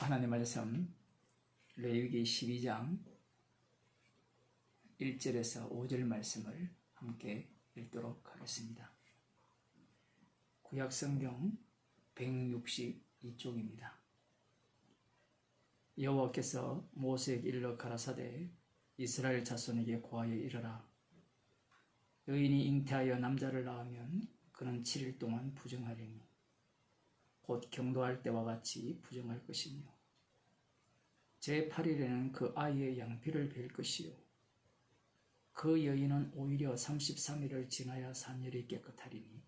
하나님 말씀 레위기 12장 1절에서 5절 말씀을 함께 읽도록 하겠습니다. 구약성경 162쪽입니다. 여호와께서 모세에게 일러 가라사대 이스라엘 자손에게 고하여 이르라. 여인이 잉태하여 남자를 낳으면 그는 7일 동안 부정하리니 곧 경도할 때와 같이 부정할 것이며 제8일에는 그 아이의 양피를 벨 것이요 그 여인은 오히려 33일을 지나야 산열이 깨끗하리니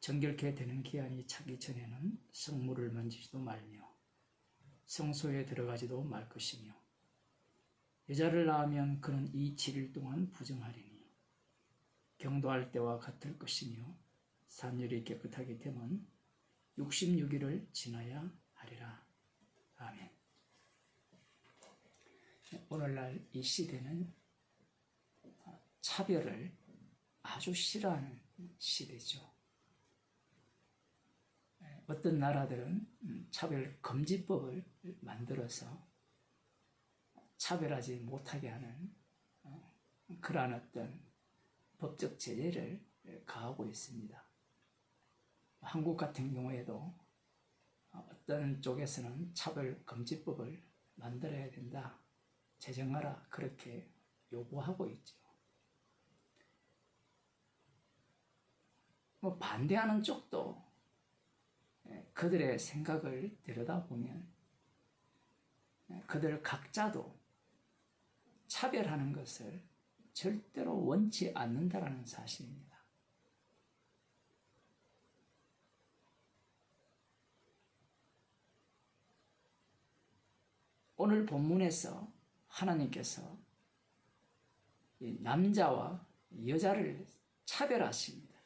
정결케 되는 기한이 차기 전에는 성물을 만지지도 말며 성소에 들어가지도 말 것이며 여자를 낳으면 그는 이 7일 동안 부정하리니 경도할 때와 같을 것이며 산열이 깨끗하게 되면 66일을 지나야 하리라. 아멘. 오늘날 이 시대는 차별을 아주 싫어하는 시대죠. 어떤 나라들은 차별 금지법을 만들어서 차별하지 못하게 하는 그러한 어떤 법적 제재를 가하고 있습니다. 한국 같은 경우에도 어떤 쪽에서는 차별 금지법을 만들어야 된다, 제정하라 그렇게 요구하고 있죠. 반대하는 쪽도 그들의 생각을 들여다보면 그들 각자도 차별하는 것을 절대로 원치 않는다라는 사실입니다. 오늘 본문에서 하나님께서 이 남자와 여자를 차별하십니다.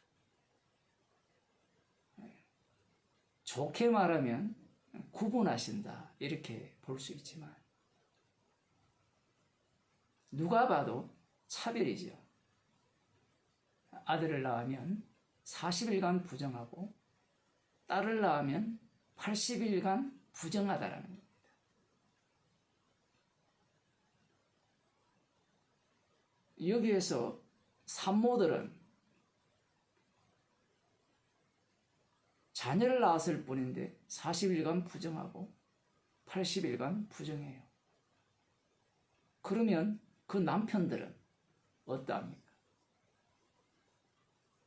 좋게 말하면 구분하신다 이렇게 볼 수 있지만 누가 봐도 차별이죠. 아들을 낳으면 40일간 부정하고 딸을 낳으면 80일간 부정하다라는 겁니다. 여기에서 산모들은 자녀를 낳았을 뿐인데 40일간 부정하고 80일간 부정해요. 그러면 그 남편들은 어떠합니까?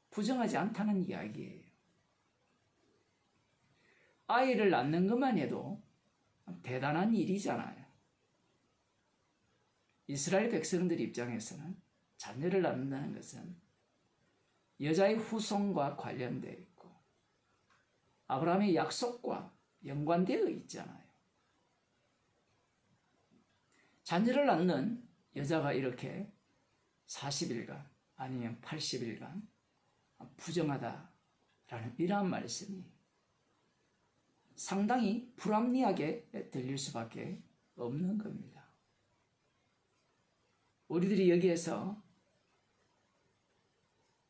부정하지 않다는 이야기예요. 아이를 낳는 것만 해도 대단한 일이잖아요. 이스라엘 백성들 입장에서는 자녀를 낳는다는 것은 여자의 후손과 관련되어 있고 아브라함의 약속과 연관되어 있잖아요. 자녀를 낳는 여자가 이렇게 40일간 아니면 80일간 부정하다라는 이러한 말씀이 상당히 불합리하게 들릴 수밖에 없는 겁니다. 우리들이 여기에서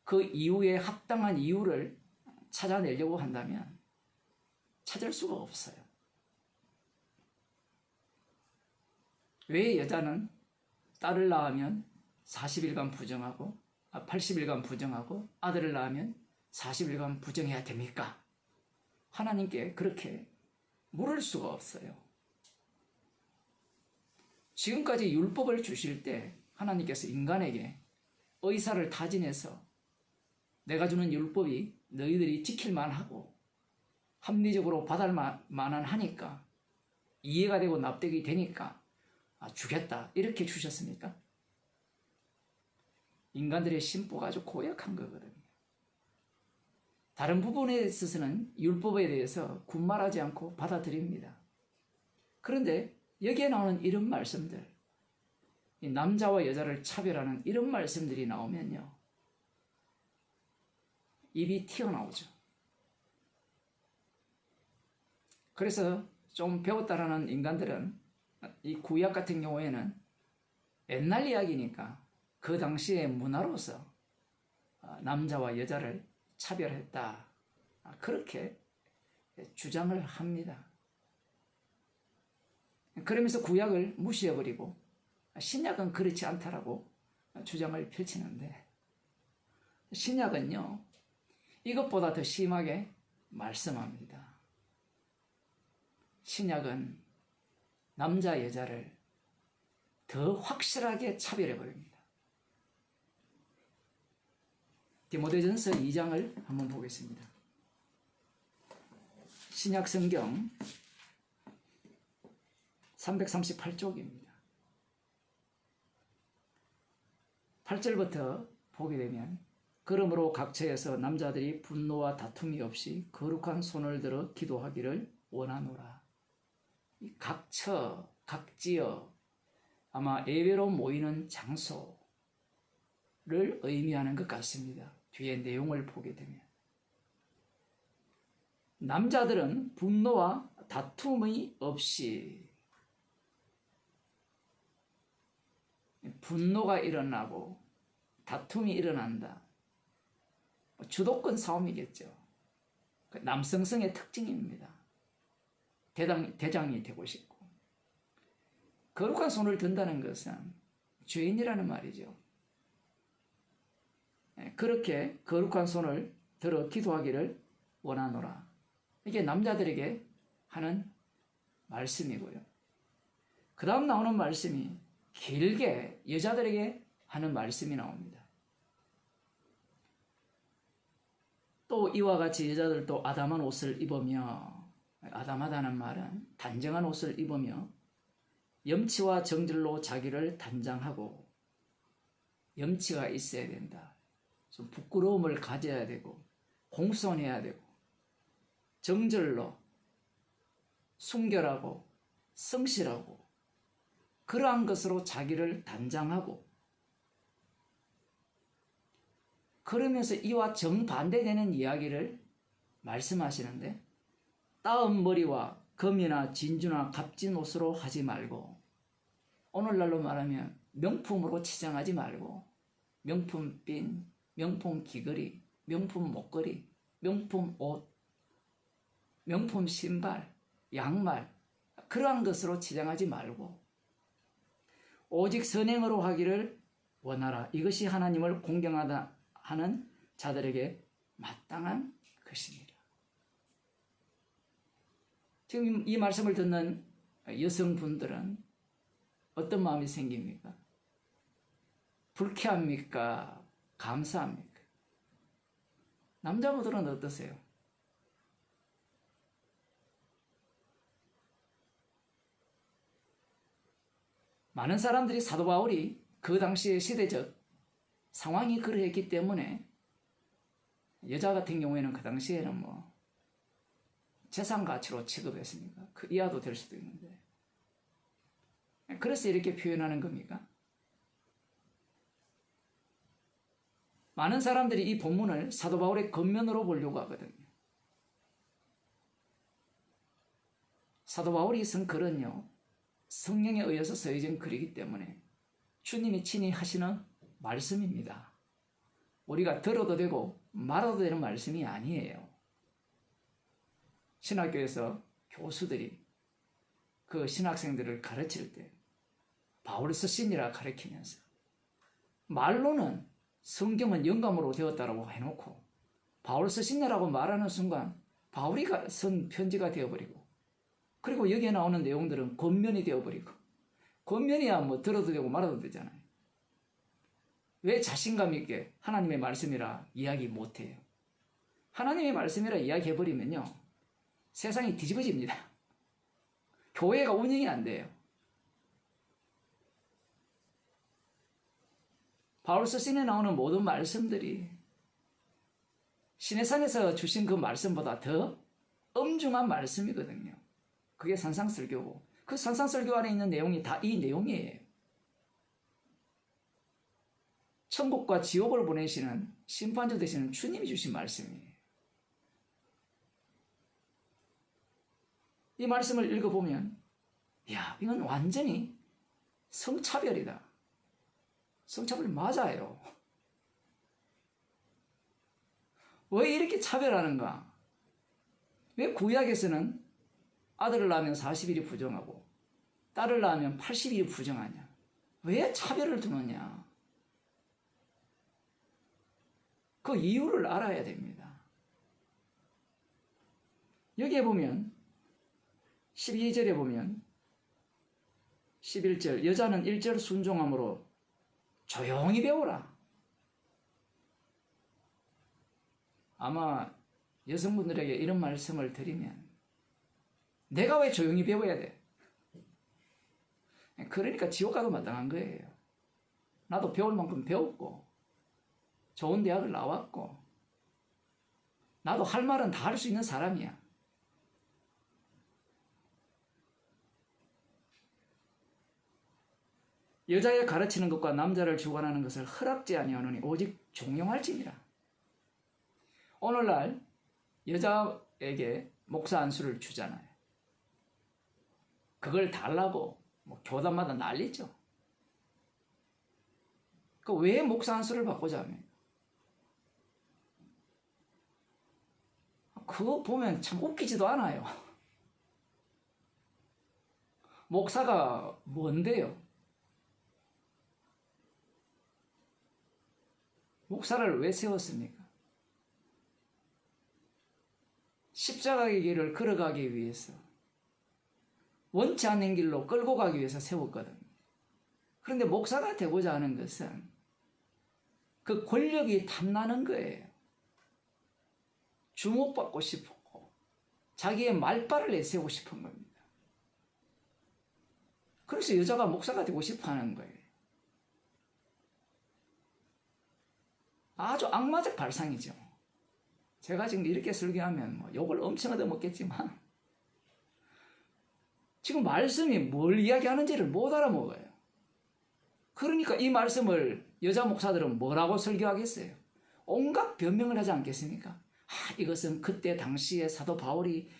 그 이후에 합당한 이유를 찾아내려고 한다면 찾을 수가 없어요. 왜 여자는 딸을 낳으면 40일간 부정하고 80일간 부정하고 아들을 낳으면 40일간 부정해야 됩니까? 하나님께 그렇게 물을 수가 없어요. 지금까지 율법을 주실 때 하나님께서 인간에게 의사를 타진해서 내가 주는 율법이 너희들이 지킬 만하고 합리적으로 받을 만한 하니까 이해가 되고 납득이 되니까 주겠다 이렇게 주셨습니까? 인간들의 심보가 아주 고약한 거거든요. 다른 부분에 있어서는 율법에 대해서 군말하지 않고 받아들입니다. 그런데 여기에 나오는 이런 말씀들, 이 남자와 여자를 차별하는 이런 말씀들이 나오면요, 입이 튀어나오죠. 그래서 좀 배웠다라는 인간들은 이 구약 같은 경우에는 옛날 이야기니까 그 당시의 문화로서 남자와 여자를 차별했다 그렇게 주장을 합니다. 그러면서 구약을 무시해버리고 신약은 그렇지 않다라고 주장을 펼치는데, 신약은요 이것보다 더 심하게 말씀합니다. 신약은 남자 여자를 더 확실하게 차별해버립니다. 디모데전서 2장을 한번 보겠습니다. 신약 성경 338쪽입니다. 8절부터 보게 되면, 그러므로 각처에서 남자들이 분노와 다툼이 없이 거룩한 손을 들어 기도하기를 원하노라. 이 각처, 각지어, 아마 예배로 모이는 장소를 의미하는 것 같습니다. 뒤에 내용을 보게 되면 남자들은 분노와 다툼이 없이, 분노가 일어나고 다툼이 일어난다. 주도권 싸움이겠죠. 남성성의 특징입니다. 대장이 되고 싶고, 거룩한 손을 든다는 것은 죄인이라는 말이죠. 그렇게 거룩한 손을 들어 기도하기를 원하노라. 이게 남자들에게 하는 말씀이고요. 그 다음 나오는 말씀이 길게 여자들에게 하는 말씀이 나옵니다. 또 이와 같이 여자들도 아담한 옷을 입으며, 아담하다는 말은 단정한 옷을 입으며 염치와 정절로 자기를 단장하고, 염치가 있어야 된다. 좀 부끄러움을 가져야 되고 공손해야 되고, 정절로 순결하고 성실하고 그러한 것으로 자기를 단장하고, 그러면서 이와 정반대되는 이야기를 말씀하시는데, 따은 머리와 금이나 진주나 값진 옷으로 하지 말고, 오늘날로 말하면 명품으로 치장하지 말고, 명품 핀, 명품 귀걸이, 명품 목걸이, 명품 옷, 명품 신발, 양말, 그러한 것으로 치장하지 말고 오직 선행으로 하기를 원하라. 이것이 하나님을 공경하다 하는 자들에게 마땅한 것입니다. 지금 이 말씀을 듣는 여성분들은 어떤 마음이 생깁니까? 불쾌합니까? 감사합니까? 남자분들은 어떠세요? 많은 사람들이 사도 바울이 그 당시의 시대적 상황이 그러했기 때문에, 여자 같은 경우에는 그 당시에는 재산 가치로 취급했으니까 그 이하도 될 수도 있는데, 그래서 이렇게 표현하는 겁니까? 많은 사람들이 이 본문을 사도 바울의 겉면으로 보려고 하거든요. 사도 바울이 쓴 글은요, 성령에 의해서 써진 글이기 때문에 주님이 친히 하시는 말씀입니다. 우리가 들어도 되고 말아도 되는 말씀이 아니에요. 신학교에서 교수들이 그 신학생들을 가르칠 때 바울 서신이라 가르치면서, 말로는 성경은 영감으로 되었다라고 해놓고 바울 서신이라고 말하는 순간 바울이 쓴 편지가 되어버리고, 그리고 여기에 나오는 내용들은 겉면이 되어버리고, 겉면이야 들어도 되고 말아도 되잖아요. 왜 자신감 있게 하나님의 말씀이라 이야기 못해요? 하나님의 말씀이라 이야기해버리면요, 세상이 뒤집어집니다. 교회가 운영이 안 돼요. 바울 서신에 나오는 모든 말씀들이 시내산에서 주신 그 말씀보다 더 엄중한 말씀이거든요. 그게 산상설교고, 그 산상설교 안에 있는 내용이 다 이 내용이에요. 천국과 지옥을 보내시는 심판자 되시는 주님이 주신 말씀이에요. 이 말씀을 읽어보면, 야, 이건 완전히 성차별이다. 성차별 맞아요. 왜 이렇게 차별하는가? 왜 구약에서는 아들을 낳으면 40일이 부정하고, 딸을 낳으면 80일이 부정하냐? 왜 차별을 두느냐? 그 이유를 알아야 됩니다. 여기에 보면 12절에 보면 11절 여자는 1절 순종함으로 조용히 배우라. 아마 여성분들에게 이런 말씀을 드리면 내가 왜 조용히 배워야 돼? 그러니까 지옥 가도 마땅한 거예요. 나도 배울 만큼 배웠고 좋은 대학을 나왔고 나도 할 말은 다 할 수 있는 사람이야. 여자의 가르치는 것과 남자를 주관하는 것을 허락지 아니하노니 오직 종용할지니라. 오늘날 여자에게 목사 안수를 주잖아요. 그걸 달라고 교단마다 난리죠. 왜 목사 안수를 받고자 합니까? 그거 보면 참 웃기지도 않아요. 목사가 뭔데요? 목사를 왜 세웠습니까? 십자가의 길을 걸어가기 위해서, 원치 않는 길로 끌고 가기 위해서 세웠거든요. 그런데 목사가 되고자 하는 것은 그 권력이 탐나는 거예요. 주목받고 싶었고 자기의 말발을 내세우고 싶은 겁니다. 그래서 여자가 목사가 되고 싶어 하는 거예요. 아주 악마적 발상이죠. 제가 지금 이렇게 설교하면 욕을 엄청 얻어먹겠지만 지금 말씀이 뭘 이야기하는지를 못 알아먹어요. 그러니까 이 말씀을 여자 목사들은 뭐라고 설교하겠어요? 온갖 변명을 하지 않겠습니까? 이것은 그때 당시에 사도 바울이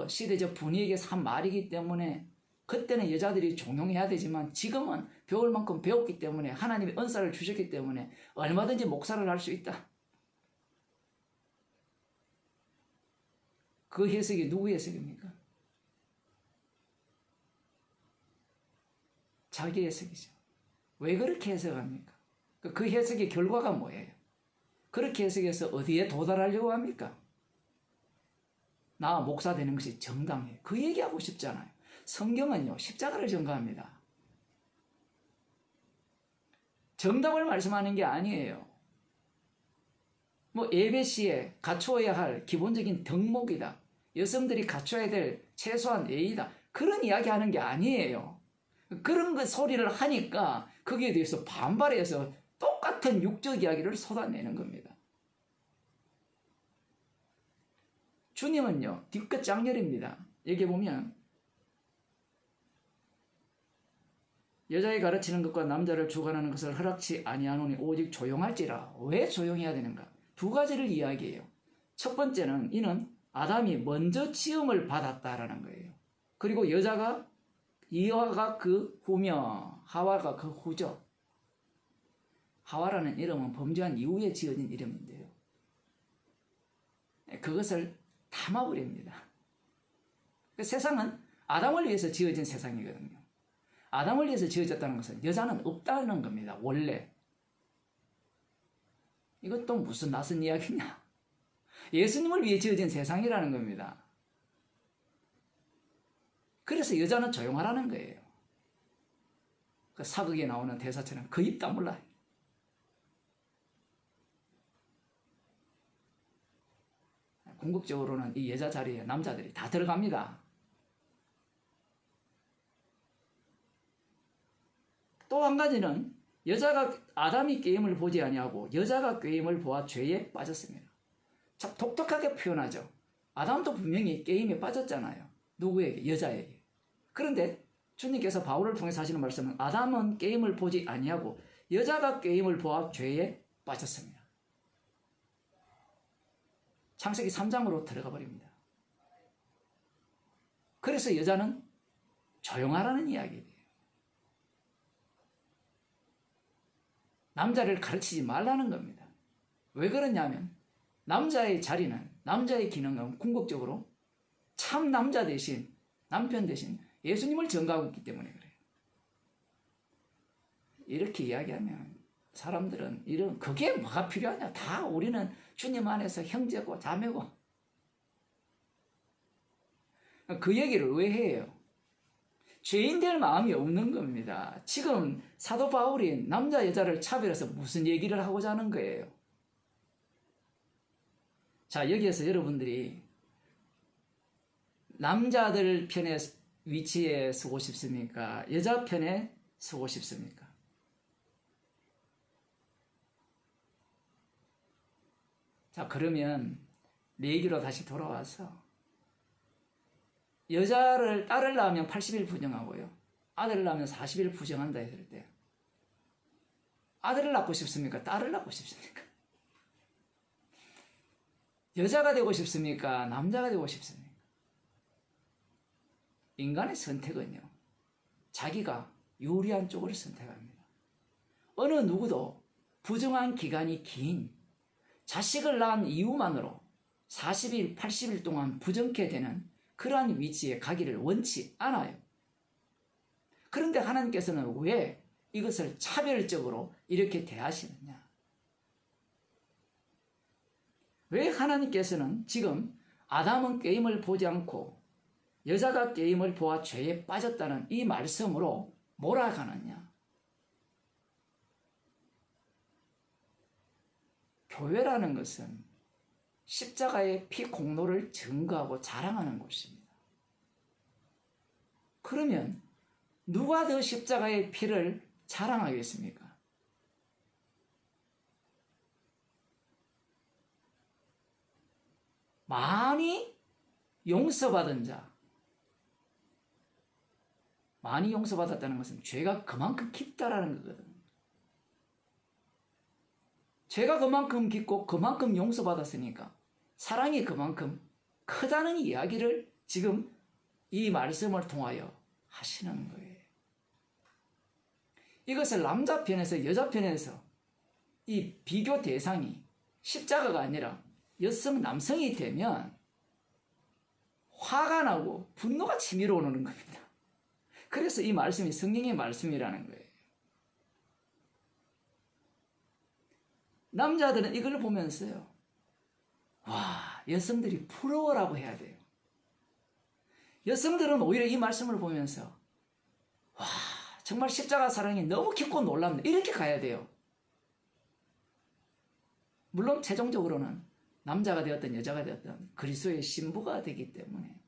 시대적 분위기에서 한 말이기 때문에 그때는 여자들이 종용해야 되지만 지금은 배울 만큼 배웠기 때문에 하나님이 은사를 주셨기 때문에 얼마든지 목사를 할 수 있다. 그 해석이 누구 해석입니까? 자기 해석이죠. 왜 그렇게 해석합니까? 그 해석의 결과가 뭐예요? 그렇게 해석해서 어디에 도달하려고 합니까? 나 목사 되는 것이 정당해. 그 얘기하고 싶잖아요. 성경은요, 십자가를 전가합니다. 정답을 말씀하는 게 아니에요. 예배 시에 갖추어야 할 기본적인 덕목이다. 여성들이 갖춰야 될 최소한 예의다. 그런 이야기 하는 게 아니에요. 그런 그 소리를 하니까 거기에 대해서 반발해서 똑같은 육적 이야기를 쏟아내는 겁니다. 주님은요, 뒤끝 장렬입니다. 여기 보면 여자의 가르치는 것과 남자를 주관하는 것을 허락치 아니하노니 오직 조용할지라. 왜 조용해야 되는가? 두 가지를 이야기해요. 첫 번째는 이는 아담이 먼저 지음을 받았다라는 거예요. 그리고 여자가 이와가 그 후며 하와가 그 후죠. 하와라는 이름은 범죄한 이후에 지어진 이름인데요. 그것을 담아버립니다. 세상은 아담을 위해서 지어진 세상이거든요. 아담을 위해서 지어졌다는 것은 여자는 없다는 겁니다. 원래. 이것도 무슨 낯선 이야기냐? 예수님을 위해 지어진 세상이라는 겁니다. 그래서 여자는 조용하라는 거예요. 그 사극에 나오는 대사처럼 그 입 다물라. 궁극적으로는 이 여자 자리에 남자들이 다 들어갑니다. 또 한 가지는 아담이 게임을 보지 아니하고 여자가 게임을 보아 죄에 빠졌습니다. 참 독특하게 표현하죠. 아담도 분명히 게임에 빠졌잖아요. 누구에게? 여자에게. 그런데 주님께서 바울을 통해서 하시는 말씀은 아담은 게임을 보지 아니하고 여자가 게임을 보아 죄에 빠졌습니다. 창세기 3장으로 들어가 버립니다. 그래서 여자는 조용하라는 이야기예요. 남자를 가르치지 말라는 겁니다. 왜 그러냐면 남자의 자리는, 남자의 기능은 궁극적으로 참 남자 대신, 남편 대신 예수님을 전가하고 있기 때문에 그래요. 이렇게 이야기하면 사람들은 그게 뭐가 필요하냐? 다 우리는 주님 안에서 형제고 자매고. 그 얘기를 왜 해요? 죄인 될 마음이 없는 겁니다. 지금 사도 바울이 남자 여자를 차별해서 무슨 얘기를 하고자 하는 거예요? 자, 여기에서 여러분들이 남자들 편에 위치에 서고 싶습니까? 여자 편에 서고 싶습니까? 자, 그러면 내 얘기로 다시 돌아와서 딸을 낳으면 80일 부정하고요. 아들을 낳으면 40일 부정한다 했을 때 아들을 낳고 싶습니까? 딸을 낳고 싶습니까? 여자가 되고 싶습니까? 남자가 되고 싶습니까? 인간의 선택은요, 자기가 유리한 쪽을 선택합니다. 어느 누구도 부정한 기간이 긴 자식을 낳은 이유만으로 40일, 80일 동안 부정케 되는 그러한 위치에 가기를 원치 않아요. 그런데 하나님께서는 왜 이것을 차별적으로 이렇게 대하시느냐? 왜 하나님께서는 지금 아담은 게임을 보지 않고 여자가 게임을 보아 죄에 빠졌다는 이 말씀으로 몰아가느냐? 교회라는 것은 십자가의 피 공로를 증거하고 자랑하는 곳입니다. 그러면 누가 더 십자가의 피를 자랑하겠습니까? 많이 용서받은 자. 많이 용서받았다는 것은 죄가 그만큼 깊다라는 거거든요. 죄가 그만큼 깊고 그만큼 용서받았으니까 사랑이 그만큼 크다는 이야기를 지금 이 말씀을 통하여 하시는 거예요. 이것을 남자 편에서 여자 편에서 이 비교 대상이 십자가가 아니라 남성이 되면 화가 나고 분노가 치밀어 오르는 겁니다. 그래서 이 말씀이 성령의 말씀이라는 거예요. 남자들은 이걸 보면서요, 와, 여성들이 부러워라고 해야 돼요. 여성들은 오히려 이 말씀을 보면서 와, 정말 십자가 사랑이 너무 깊고 놀랍네, 이렇게 가야 돼요. 물론 최종적으로는 남자가 되었든 여자가 되었든 그리스도의 신부가 되기 때문에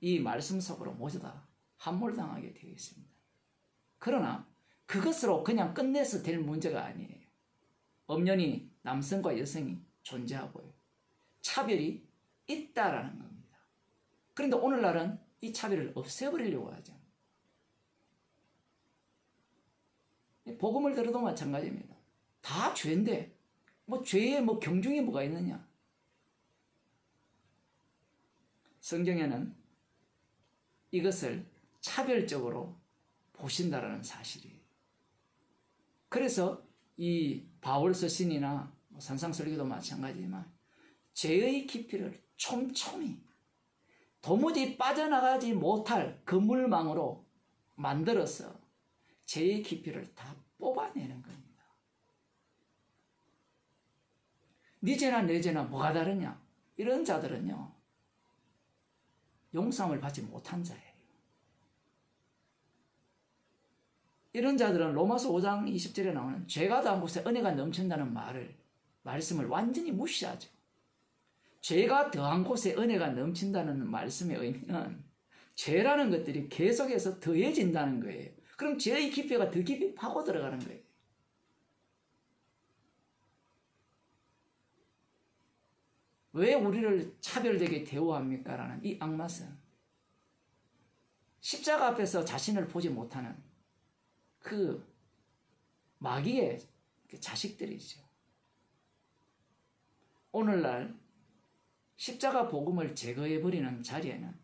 이 말씀 속으로 모두 다 함몰당하게 되어 있습니다. 그러나 그것으로 그냥 끝내서 될 문제가 아니에요. 엄연히 남성과 여성이 존재하고요, 차별이 있다라는 겁니다. 그런데 오늘날은 이 차별을 없애버리려고 하죠. 복음을 들어도 마찬가지입니다. 다 죄인데 죄에 경중이 뭐가 있느냐? 성경에는 이것을 차별적으로 보신다라는 사실이에요. 그래서 이 바울 서신이나 산상설교도 마찬가지지만 죄의 깊이를 촘촘히 도무지 빠져나가지 못할 그물망으로 만들어서 죄의 깊이를 다 뽑아내는 겁니다. 네 죄나 내 죄나 뭐가 다르냐? 이런 자들은요, 용서함을 받지 못한 자예요. 이런 자들은 로마서 5장 20절에 나오는 죄가 더한 곳에 은혜가 넘친다는 말씀을 완전히 무시하죠. 죄가 더한 곳에 은혜가 넘친다는 말씀의 의미는 죄라는 것들이 계속해서 더해진다는 거예요. 그럼 죄의 깊이가 더 깊이 파고 들어가는 거예요. 왜 우리를 차별되게 대우합니까? 라는 이 악맛은 십자가 앞에서 자신을 보지 못하는 그 마귀의 자식들이죠. 오늘날 십자가 복음을 제거해버리는 자리에는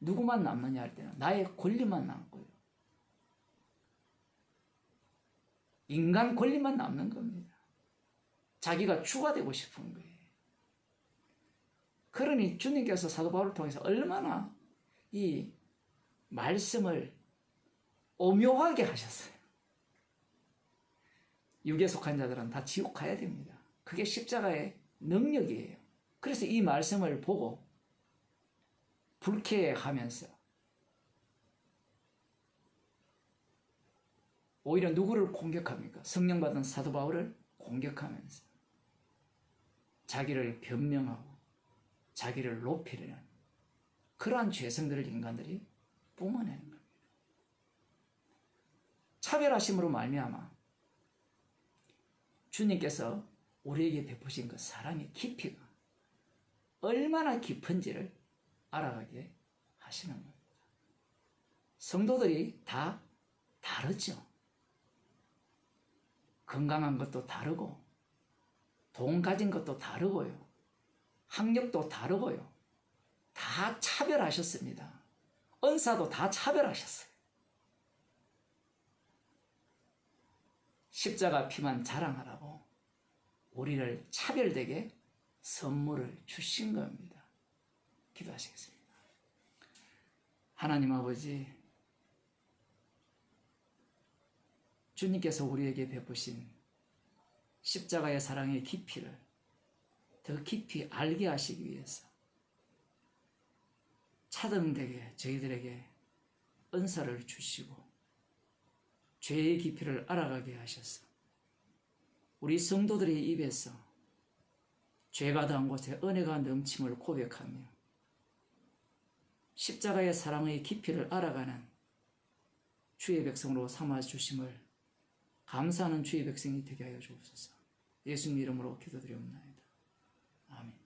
누구만 남느냐 할 때는 나의 권리만 남고요, 인간 권리만 남는 겁니다. 자기가 주가 되고 싶은 거예요. 그러니 주님께서 사도 바울을 통해서 얼마나 이 말씀을 오묘하게 하셨어요. 육에 속한 자들은 다 지옥 가야 됩니다. 그게 십자가의 능력이에요. 그래서 이 말씀을 보고 불쾌하면서 오히려 누구를 공격합니까? 성령 받은 사도 바울을 공격하면서 자기를 변명하고 자기를 높이려는 그러한 죄성들을 인간들이 뿜어내는 겁니다. 차별하심으로 말미암아 주님께서 우리에게 베푸신 그 사랑의 깊이가 얼마나 깊은지를 알아가게 하시는 겁니다. 성도들이 다 다르죠. 건강한 것도 다르고 돈 가진 것도 다르고요. 학력도 다르고요. 다 차별하셨습니다. 은사도 다 차별하셨어요. 십자가 피만 자랑하라고 우리를 차별되게 선물을 주신 겁니다. 기도하시겠습니다. 하나님 아버지, 주님께서 우리에게 베푸신 십자가의 사랑의 깊이를 더 깊이 알게 하시기 위해서 차등되게 저희들에게 은사를 주시고 죄의 깊이를 알아가게 하셔서 우리 성도들의 입에서 죄가 닿은 곳에 은혜가 넘침을 고백하며 십자가의 사랑의 깊이를 알아가는 주의 백성으로 삼아주심을 감사하는 주의 백성이 되게 하여 주옵소서. 예수님 이름으로 기도드리옵나이다. 아멘.